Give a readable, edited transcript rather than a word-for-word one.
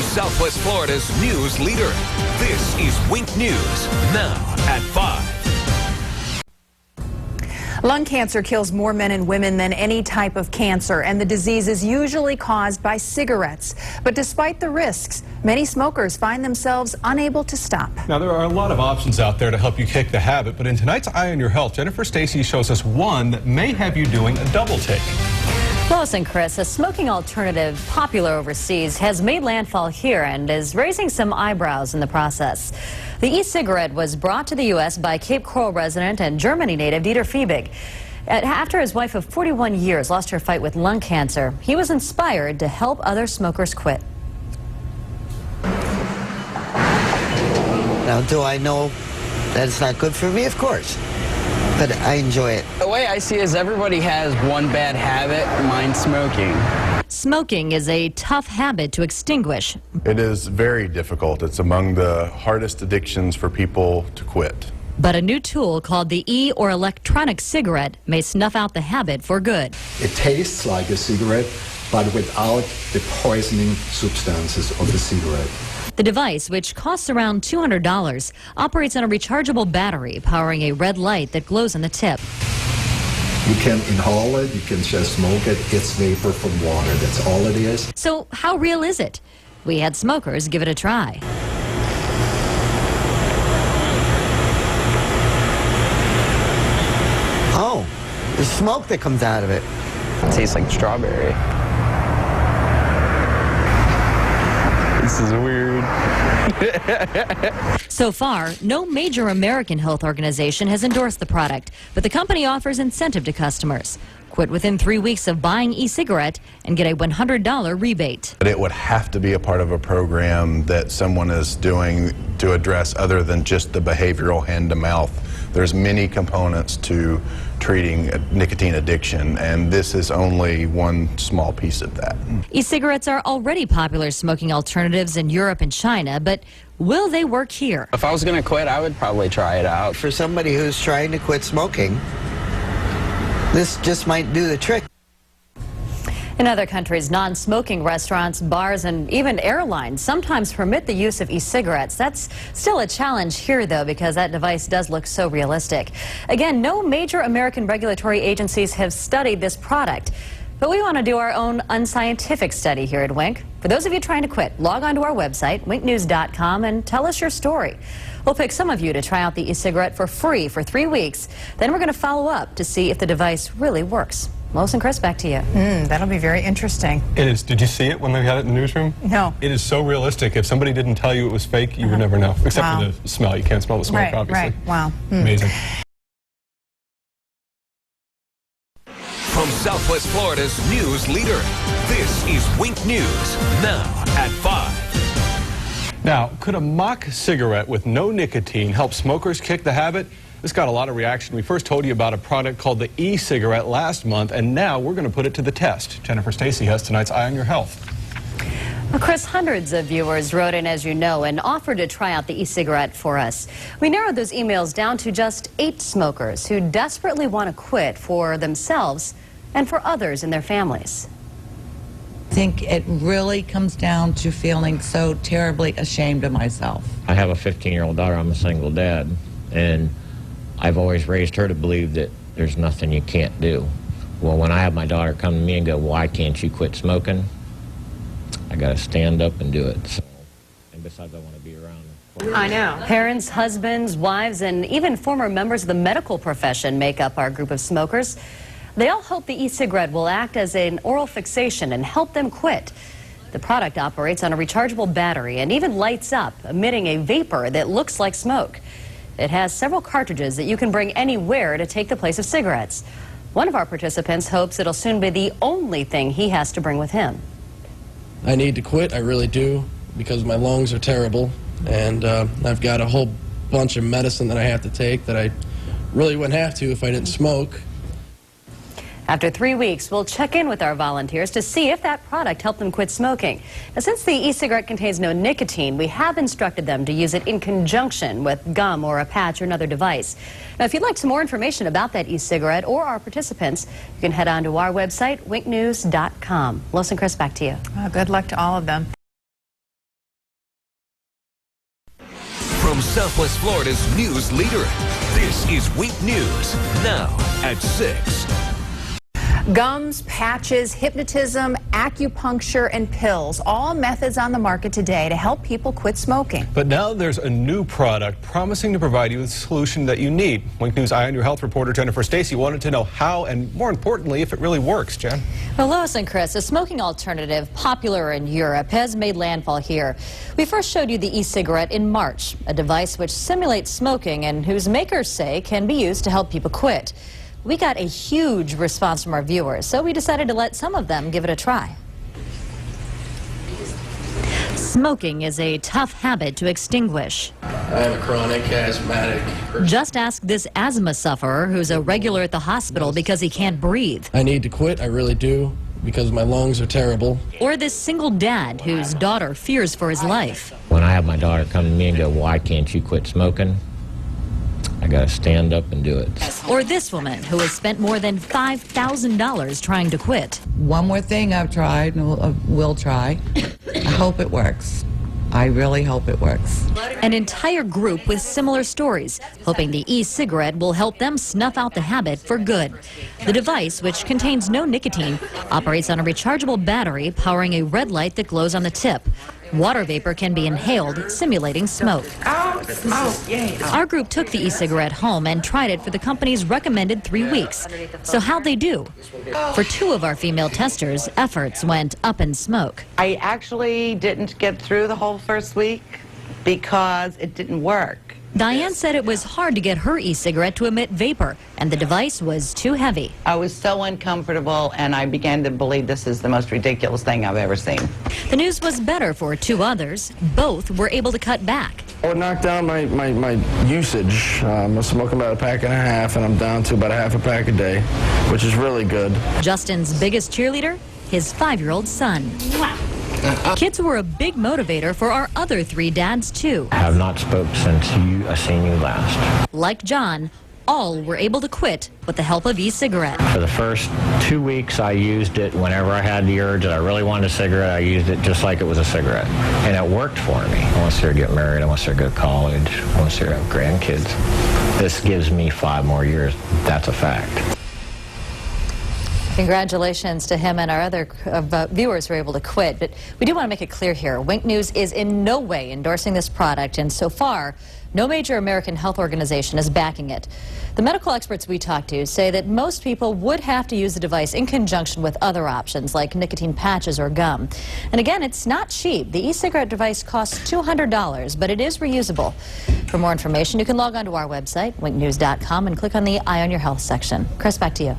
Southwest Florida's news leader, this is Wink News, now at 5. Lung cancer kills more men and women than any type of cancer, and the disease is usually caused by cigarettes. But despite the risks, many smokers find themselves unable to stop. Now, there are a lot of options out there to help you kick the habit, but in tonight's Eye on Your Health, Jennifer Stacy shows us one that may have you doing a double take. Lois and Chris, a smoking alternative popular overseas has made landfall here and is raising some eyebrows in the process. The e-cigarette was brought to the U.S. by Cape Coral resident and Germany native Dieter Fiebig. After his wife of 41 years lost her fight with lung cancer, he was inspired to help other smokers quit. Now, do I know that it's not good for me? Of course. But I enjoy it. The way I see it is everybody has one bad habit, mine's smoking. Smoking is a tough habit to extinguish. It is very difficult. It's among the hardest addictions for people to quit. But a new tool called the e- or electronic cigarette may snuff out the habit for good. It tastes like a cigarette, but without the poisoning substances of the cigarette. The device, which costs around $200, operates on a rechargeable battery powering a red light that glows on the tip. You can inhale it, you can just smoke it. It's vapor from water, that's all it is. So how real is it? We had smokers give it a try. Oh, the smoke that comes out of it. It tastes like strawberry. This is weird. So far, no major American health organization has endorsed the product, but the company offers incentive to customers. Quit within 3 weeks of buying e-cigarette and get a $100 rebate. But it would have to be a part of a program that someone is doing to address other than just the behavioral hand-to-mouth. There's many components to treating nicotine addiction, and this is only one small piece of that. E-cigarettes are already popular smoking alternatives in Europe and China, but will they work here? If I was going to quit, I would probably try it out. For somebody who's trying to quit smoking, this just might do the trick. In other countries, non-smoking restaurants, bars, and even airlines sometimes permit the use of e-cigarettes. That's still a challenge here, though, because that device does look so realistic. Again, no major American regulatory agencies have studied this product. But we want to do our own unscientific study here at Wink. For those of you trying to quit, log on to our website, winknews.com, and tell us your story. We'll pick some of you to try out the e-cigarette for free for 3 weeks. Then we're going to follow up to see if the device really works. Lois and Chris, back to you. That'll be very interesting. It is. Did you see it when they had it in the newsroom? No. It is so realistic. If somebody didn't tell you it was fake, you would never know. Except Wow. for the smell. You can't smell the smoke, obviously. Right. Wow. Amazing. From Southwest Florida's news leader, this is Wink News, now at 5. Now, could a mock cigarette with no nicotine help smokers kick the habit? This got a lot of reaction. We first told you about a product called the e-cigarette last month, and now we're going to put it to the test. Jennifer Stacy has tonight's Eye on Your Health. Well, Chris, hundreds of viewers wrote in, as you know, and offered to try out the e-cigarette for us. We narrowed those emails down to just 8 smokers who desperately want to quit for themselves and for others in their families. I think it really comes down to feeling so terribly ashamed of myself. I have a 15-year-old daughter. I'm a single dad, and I've always raised her to believe that there's nothing you can't do. Well, when I have my daughter come to me and go, why can't you quit smoking? I got to stand up and do it. So, and besides, I want to be around her. I know. Parents, husbands, wives, and even former members of the medical profession make up our group of smokers. They all hope the e-cigarette will act as an oral fixation and help them quit. The product operates on a rechargeable battery and even lights up, emitting a vapor that looks like smoke. It has several cartridges that you can bring anywhere to take the place of cigarettes. One of our participants hopes it'll soon be the only thing he has to bring with him. I need to quit, I really do, because my lungs are terrible, and I've got a whole bunch of medicine that I have to take that I really wouldn't have to if I didn't smoke. After 3 weeks, we'll check in with our volunteers to see if that product helped them quit smoking. Now, since the e-cigarette contains no nicotine, we have instructed them to use it in conjunction with gum or a patch or another device. Now, if you'd like some more information about that e-cigarette or our participants, you can head on to our website, winknews.com. Lois and Chris, back to you. Good luck to all of them. Southwest Florida's news leader. This is Wink News, now at 6. Gums, patches, hypnotism, acupuncture, and pills, all methods on the market today to help people quit smoking. But now there's a new product promising to provide you with a solution that you need. Wink News Eye on Your Health reporter Jennifer Stacy wanted to know how and, more importantly, if it really works. Jen? Well, Lois and Chris, a smoking alternative popular in Europe has made landfall here. We first showed you the e-cigarette in March, a device which simulates smoking and whose makers say can be used to help people quit. We got a huge response from our viewers, so we decided to let some of them give it a try. Smoking is a tough habit to extinguish. I am a chronic asthmatic person. Just ask this asthma sufferer who's a regular at the hospital because he can't breathe. I need to quit, I really do, because my lungs are terrible. Or this single dad whose daughter fears for his life. When I have my daughter come to me and go, why can't you quit smoking? I gotta stand up and do it. Or this woman who has spent more than $5,000 trying to quit. One more thing I've tried and will try. I hope it works. I really hope it works. An entire group with similar stories, hoping the e-cigarette will help them snuff out the habit for good. The device, which contains no nicotine, operates on a rechargeable battery powering a red light that glows on the tip. Water vapor can be inhaled, simulating smoke. Oh, smoke, yay. Our group took the e-cigarette home and tried it for the company's recommended 3 weeks. So how'd they do? For 2 of our female testers, efforts went up in smoke. I actually didn't get through the whole first week because it didn't work. Diane said it was hard to get her e-cigarette to emit vapor, and the device was too heavy. I was so uncomfortable, and I began to believe this is the most ridiculous thing I've ever seen. The news was better for 2 others. Both were able to cut back. I would knock down my usage. I'm smoking about 1.5 packs, and I'm down to about 1/2 pack a day, which is really good. Justin's biggest cheerleader? His 5-year-old son. Kids were a big motivator for our other 3 dads, too. I have not spoke since I seen you last. Like John, all were able to quit with the help of e-cigarette. For the first 2 weeks, I used it whenever I had the urge that I really wanted a cigarette. I used it just like it was a cigarette. And it worked for me. I want to see her get married. I want to see her go to college. I want to see her have grandkids. This gives me 5 more years. That's a fact. Congratulations to him and our other viewers who were able to quit. But we do want to make it clear here, Wink News is in no way endorsing this product, and so far, no major American health organization is backing it. The medical experts we talked to say that most people would have to use the device in conjunction with other options like nicotine patches or gum. And again, it's not cheap. The e-cigarette device costs $200, but it is reusable. For more information, you can log on to our website, winknews.com, and click on the Eye on Your Health section. Chris, back to you.